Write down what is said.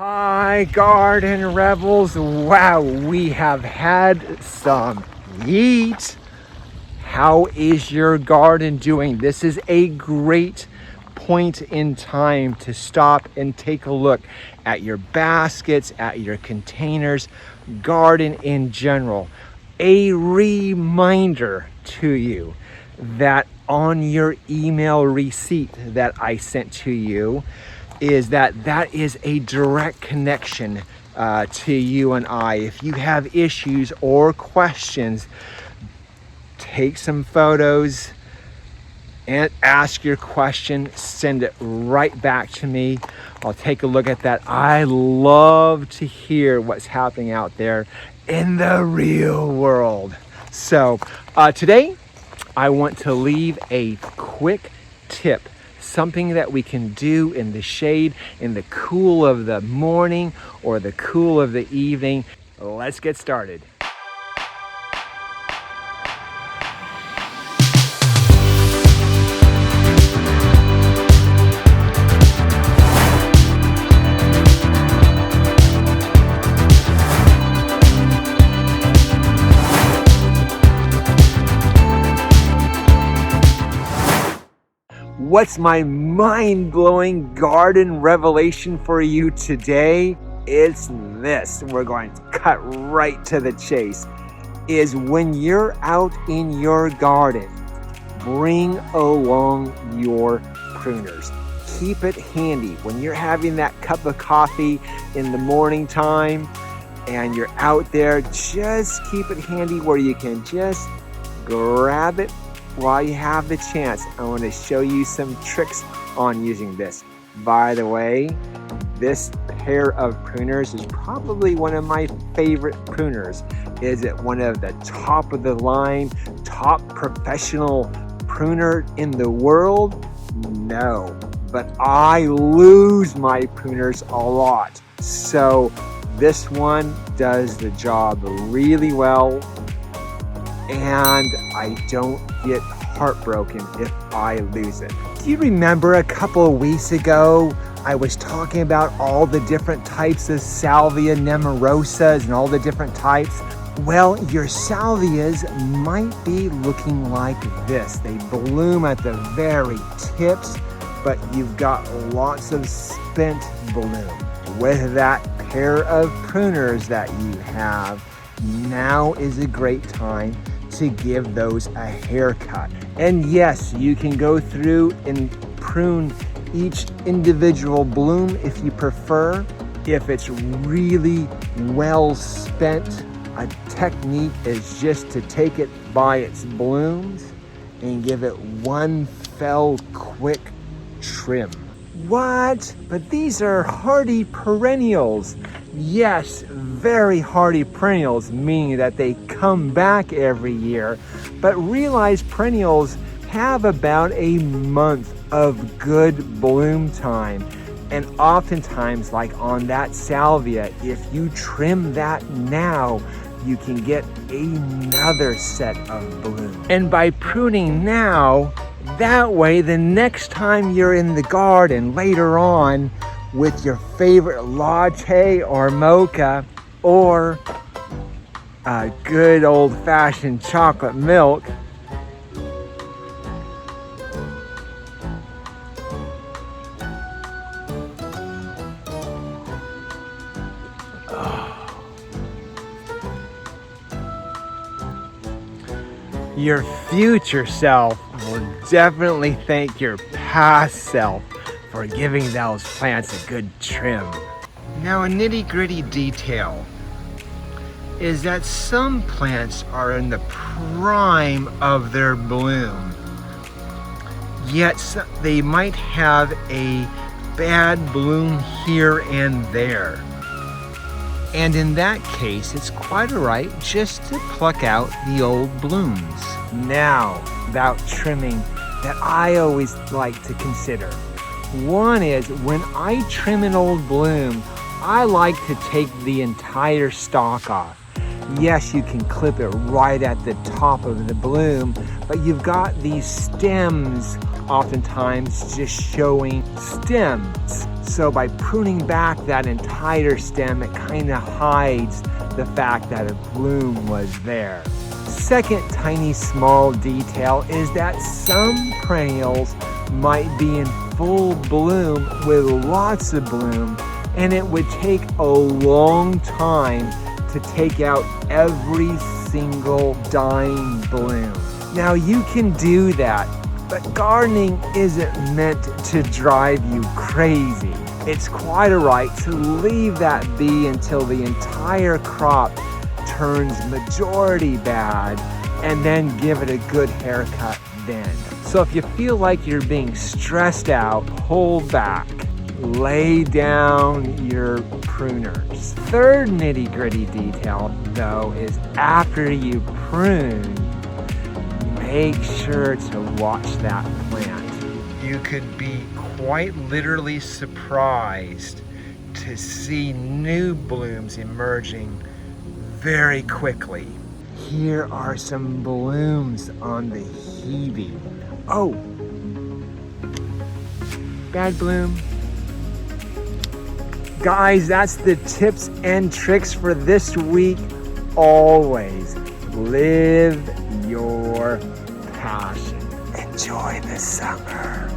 Hi, garden rebels. Wow, we have had some heat. How is your garden doing? This is a great point in time to stop and take a look at your baskets, at your containers, garden in general. A reminder to you that on your email receipt that I sent to you is that is a direct connection to you and I. If you have issues or questions, take some photos and ask your question, send it right back to me. I'll take a look at that. I love to hear what's happening out there in the real world. So today I want to leave a quick tip, something that we can do in the shade, in the cool of the morning or the cool of the evening. Let's get started. What's my mind-blowing garden revelation for you today? It's this. We're going to cut right to the chase. Is when you're out in your garden, bring along your pruners. Keep it handy. When you're having that cup of coffee in the morning time and you're out there, just keep it handy where you can just grab it while you have the chance. I want to show you some tricks on using this. By the way, this pair of pruners is probably one of my favorite pruners. Is it one of the top of the line, top professional pruner in the world? No, but I lose my pruners a lot. So this one does the job really well, and I don't get heartbroken if I lose it. Do you remember a couple of weeks ago I was talking about all the different types of salvia nemorosas and all the different types? Well, your salvias might be looking like this. They bloom at the very tips, but you've got lots of spent bloom. With that pair of pruners that you have, now is a great time to give those a haircut. And yes, you can go through and prune each individual bloom if you prefer. If it's really well spent, a technique is just to take it by its blooms and give it one fell quick trim. What? But these are hardy perennials. Yes, very hardy perennials, meaning that they come back every year. But realize perennials have about a month of good bloom time. And oftentimes, like on that salvia, if you trim that now, you can get another set of bloom. And by pruning now, that way the next time you're in the garden later on with your favorite latte or mocha or a good old-fashioned chocolate milk, your future self will definitely thank your past self for giving those plants a good trim. Now, a nitty-gritty detail is that some plants are in the prime of their bloom, yet they might have a bad bloom here and there. And in that case, it's quite all right just to pluck out the old blooms. Now, about trimming that I always like to consider. One is when I trim an old bloom, I like to take the entire stalk off. Yes, you can clip it right at the top of the bloom, but you've got these stems oftentimes just showing stems. So by pruning back that entire stem, it kind of hides the fact that a bloom was there. Second tiny small detail is that some perennials might be in full bloom with lots of bloom, and it would take a long time to take out every single dying bloom. Now you can do that, but gardening isn't meant to drive you crazy. It's quite alright to leave that be until the entire crop turns majority bad, and then give it a good haircut then. So if you feel like you're being stressed out, hold back. Lay down your pruners. Third nitty-gritty detail, though, is after you prune, make sure to watch that plant. You could be quite literally surprised to see new blooms emerging very quickly. Here are some blooms on the Hebe. Oh, bad bloom. Guys, that's the tips and tricks for this week. Always live your passion. Enjoy the summer.